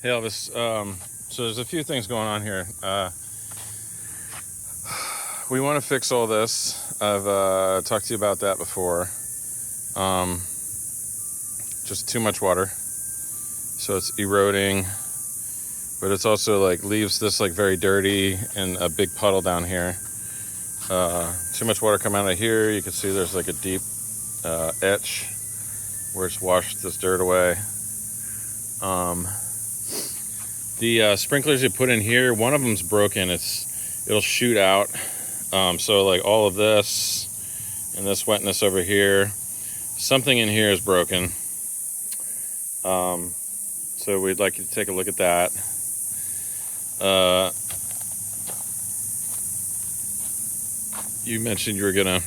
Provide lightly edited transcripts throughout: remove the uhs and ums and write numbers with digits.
Hey Elvis, so there's a few things going on here. We want to fix all this. I've talked to you about that before. Just too much water, so it's eroding, but it's also like leaves this like very dirty and a big puddle down here. Too much water coming out of here. You can see there's like a deep etch where it's washed this dirt away. The sprinklers you put in here, one of them's broken. It'll shoot out. So like all of this and this wetness over here, something in here is broken. So we'd like you to take a look at that. You mentioned you were gonna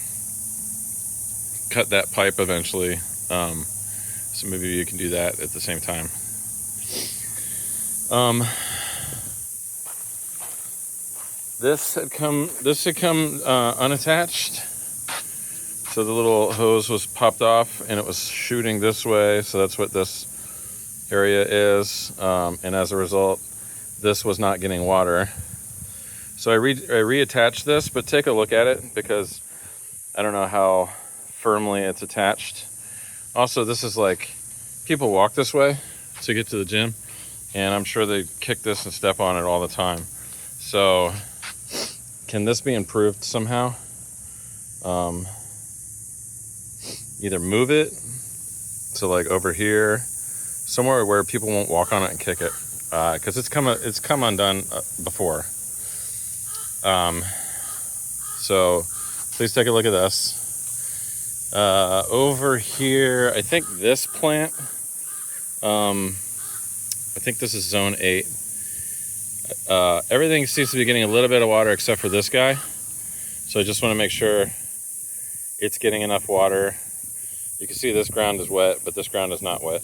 cut that pipe eventually. So maybe you can do that at the same time. This had come unattached. So the little hose was popped off and it was shooting this way. So that's what this area is. And as a result, this was not getting water. So I reattached this, but take a look at it because I don't know how firmly it's attached. Also, this is like, people walk this way to get to the gym, and I'm sure they kick this and step on it all the time. So can this be improved somehow? Either move it to like over here, somewhere where people won't walk on it and kick it, because it's come undone before. So please take a look at this. Over here, I think this plant, I think this is zone 8. Everything seems to be getting a little bit of water except for this guy. So I just want to make sure it's getting enough water. You can see this ground is wet, but this ground is not wet.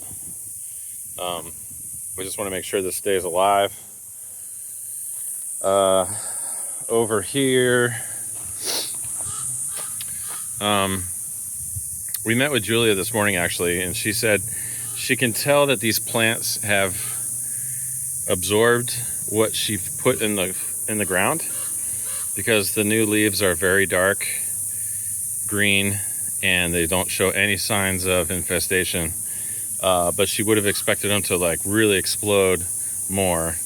We just want to make sure this stays alive. Over here, we met with Julia this morning actually, and she said she can tell that these plants have absorbed what she put in the ground, because the new leaves are very dark green and they don't show any signs of infestation. But she would have expected them to like really explode more.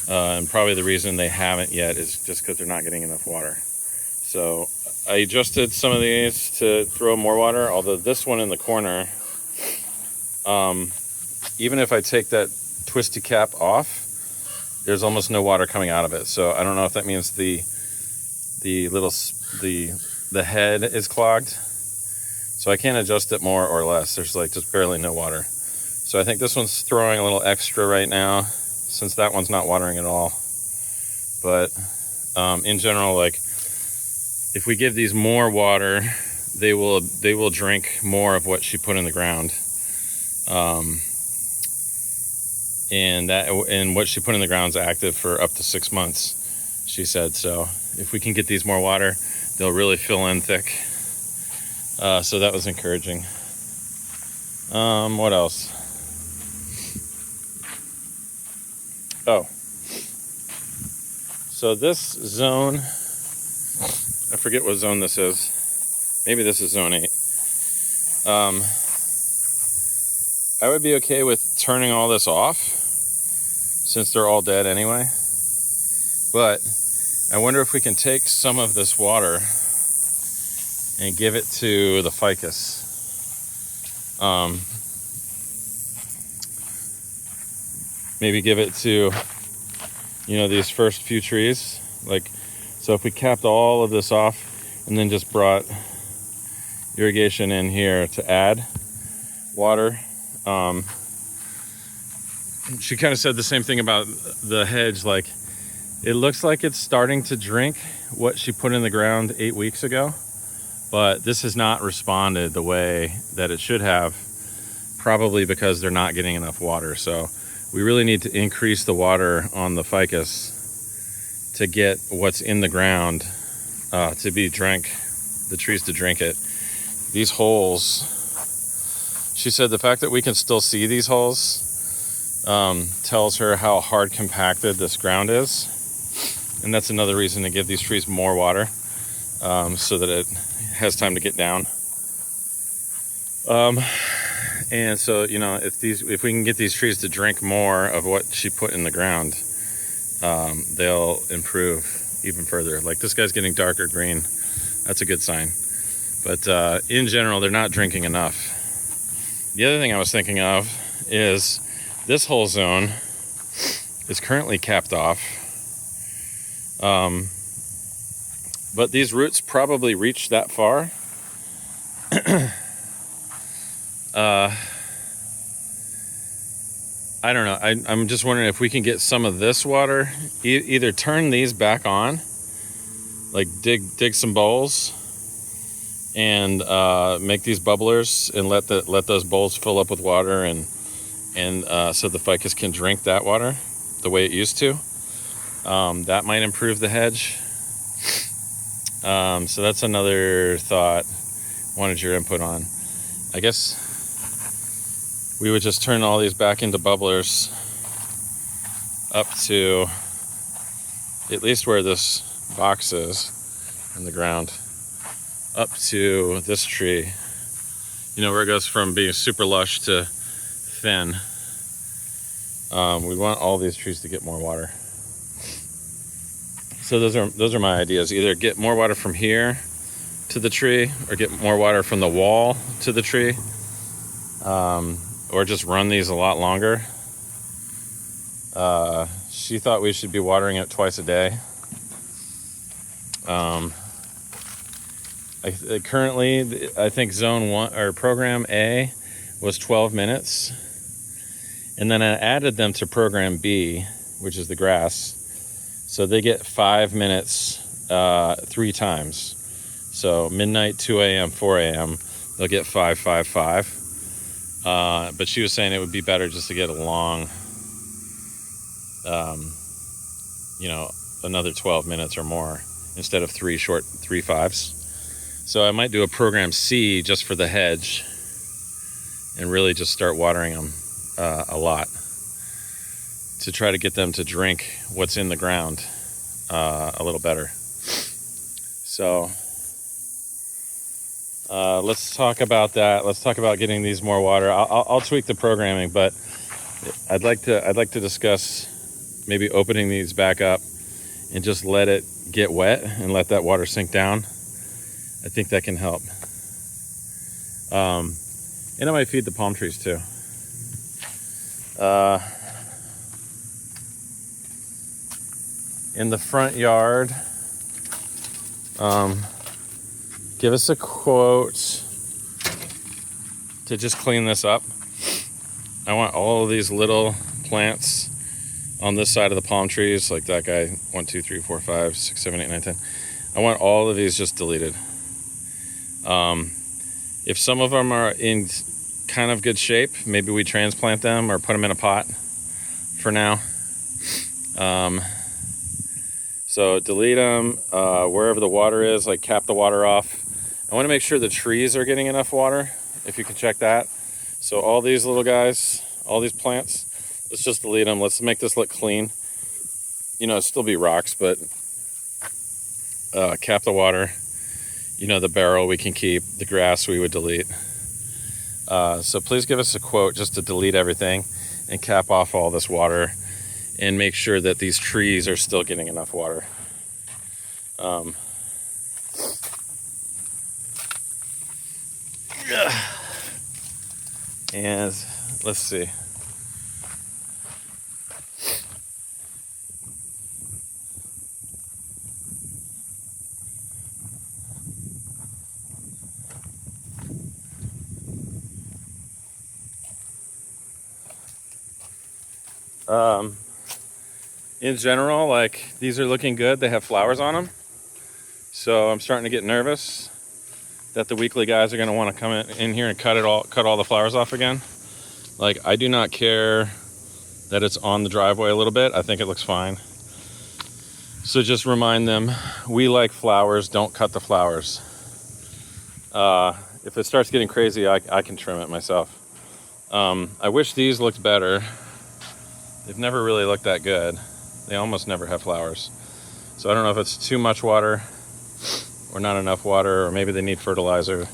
And probably the reason they haven't yet is just because they're not getting enough water. So I adjusted some of these to throw more water, although this one in the corner, even if I take that twisty cap off, there's almost no water coming out of it. So I don't know if that means the head is clogged. So I can't adjust it more or less. There's like just barely no water. So I think this one's throwing a little extra right now, since that one's not watering at all. But in general, like if we give these more water, they will drink more of what she put in the ground. And what she put in the ground is active for up to 6 months, she said. So if we can get these more water, they'll really fill in thick. So that was encouraging. What else? Oh, so this zone, I forget what zone this is. Maybe this is zone 8. I would be okay with turning all this off, since they're all dead anyway. But I wonder if we can take some of this water and give it to the ficus. Maybe give it to, these first few trees. Like, so if we capped all of this off and then just brought irrigation in here to add water. She kind of said the same thing about the hedge. Like, it looks like it's starting to drink what she put in the ground 8 weeks ago, but this has not responded the way that it should have, probably because they're not getting enough water. So we really need to increase the water on the ficus to get what's in the ground to be drank, the trees to drink it. These holes, she said the fact that we can still see these holes tells her how hard compacted this ground is. And that's another reason to give these trees more water, so that it has time to get down. And so, if we can get these trees to drink more of what she put in the ground, they'll improve even further. Like this guy's getting darker green. That's a good sign. But in general, they're not drinking enough. The other thing I was thinking of is this whole zone is currently capped off. But these roots probably reach that far. I don't know. I'm just wondering if we can get some of this water, either turn these back on, like dig some bowls, and make these bubblers, and let those bowls fill up with water, and so the ficus can drink that water the way it used to. That might improve the hedge. So that's another thought. Wanted your input on. I guess we would just turn all these back into bubblers up to at least where this box is in the ground, up to this tree, where it goes from being super lush to thin. We want all these trees to get more water. So those are my ideas. Either get more water from here to the tree, or get more water from the wall to the tree, or just run these a lot longer. She thought we should be watering it twice a day. Currently, I think zone 1 or program A was 12 minutes, and then I added them to program B, which is the grass, so they get 5 minutes 3 times. So midnight, 2 a.m., 4 a.m., they'll get 5, 5, 5. But she was saying it would be better just to get a long, another 12 minutes or more instead of 3 short 3 5s. So I might do a program C just for the hedge and really just start watering them a lot to try to get them to drink what's in the ground a little better. So let's talk about that. Let's talk about getting these more water. I'll tweak the programming, but I'd like to discuss maybe opening these back up and just let it get wet and let that water sink down. I think that can help. And I might feed the palm trees too. In the front yard, give us a quote to just clean this up. I want all of these little plants on this side of the palm trees, like that guy, 1, 2, 3, 4, 5, 6, 7, 8, 9, 10. I want all of these just deleted. If some of them are in kind of good shape, maybe we transplant them or put them in a pot for now. So delete them wherever the water is, like cap the water off. I want to make sure the trees are getting enough water, if you can check that. So all these little guys, all these plants, let's just delete them. Let's make this look clean. It'll still be rocks, but cap the water. The barrel we can keep, the grass we would delete. So please give us a quote just to delete everything and cap off all this water and make sure that these trees are still getting enough water. And let's see. In general, like, these are looking good. They have flowers on them. So I'm starting to get nervous that the weekly guys are going to want to come in here and cut all the flowers off again. Like, I do not care that it's on the driveway a little bit. I think it looks fine. So just remind them, we like flowers, don't cut the flowers. If it starts getting crazy, I can trim it myself. I wish these looked better. they've never really looked that good. They almost never have flowers. So I don't know if it's too much water or not enough water, or maybe they need fertilizer.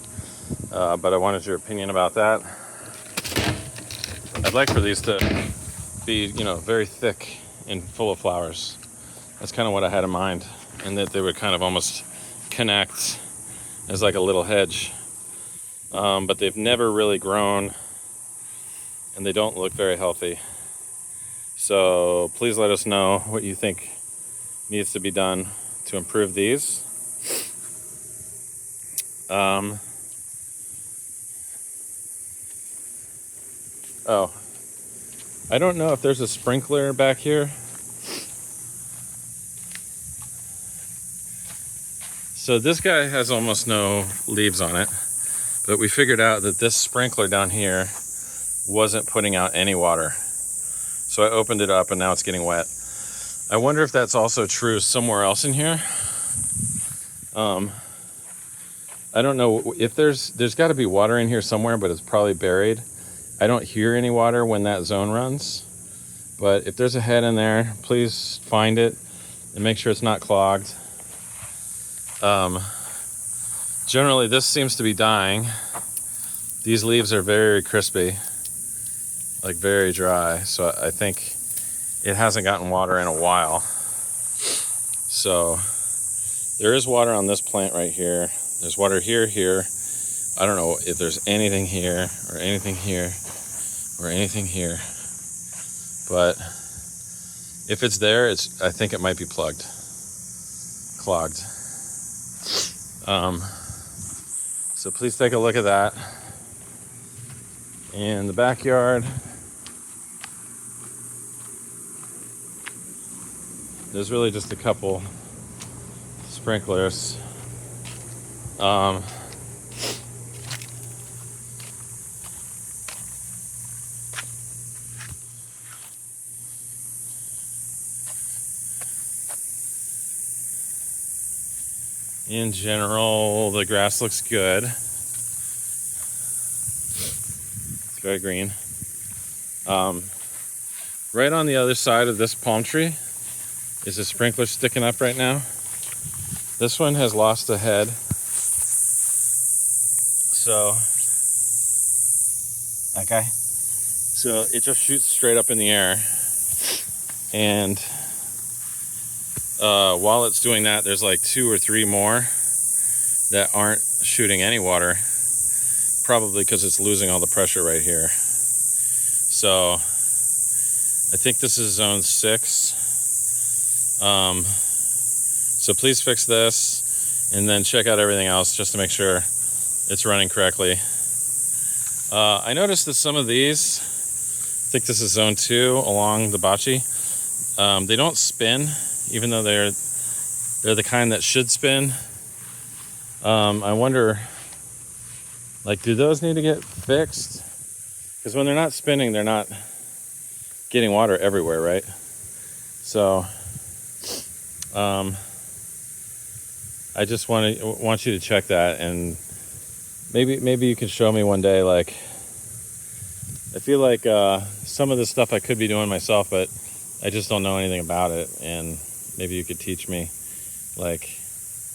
But I wanted your opinion about that. I'd like for these to be, very thick and full of flowers. That's kind of what I had in mind, and that they would kind of almost connect as like a little hedge. But they've never really grown, and they don't look very healthy. So please let us know what you think needs to be done to improve these. Oh, I don't know if there's a sprinkler back here. So this guy has almost no leaves on it, but we figured out that this sprinkler down here wasn't putting out any water. So I opened it up and now it's getting wet. I wonder if that's also true somewhere else in here. I don't know if there's got to be water in here somewhere, but it's probably buried. I don't hear any water when that zone runs, but if there's a head in there, please find it and make sure it's not clogged. Generally, this seems to be dying. These leaves are very crispy, like very dry, so I think it hasn't gotten water in a while. So there is water on this plant right here. There's water here. I don't know if there's anything here or anything here or anything here, but if it's there, I think it might be clogged. So please take a look at that. In the backyard, there's really just a couple sprinklers. In general, the grass looks good. It's very green. Right on the other side of this palm tree is a sprinkler sticking up right now. This one has lost a head. So, that guy. So it just shoots straight up in the air. And while it's doing that, there's like 2 or 3 more that aren't shooting any water, probably because it's losing all the pressure right here. So I think this is zone 6. So please fix this and then check out everything else just to make sure it's running correctly. I noticed that some of these, I think this is zone 2 along the bocce, they don't spin, even though they're the kind that should spin. I wonder, like, do those need to get fixed? Because when they're not spinning, they're not getting water everywhere, right? So I just want you to check that, and maybe you can show me one day. Like, I feel like some of this stuff I could be doing myself, but I just don't know anything about it, and maybe you could teach me, like,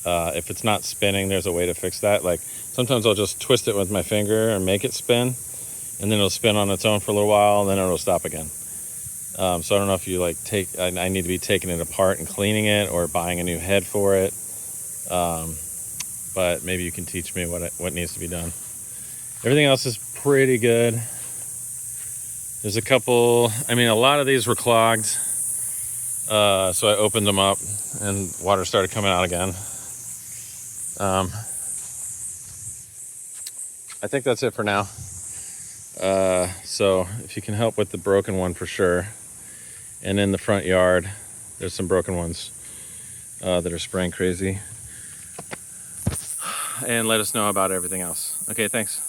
if it's not spinning, there's a way to fix that. Like, sometimes I'll just twist it with my finger and make it spin, and then it'll spin on its own for a little while, and then it'll stop again. So I don't know if you I need to be taking it apart and cleaning it, or buying a new head for it. But maybe you can teach me what needs to be done. Everything else is pretty good. There's a couple, a lot of these were clogged. So I opened them up and water started coming out again. I think that's it for now. So if you can help with the broken one, for sure. And in the front yard, there's some broken ones that are spraying crazy. And let us know about everything else. Okay, thanks.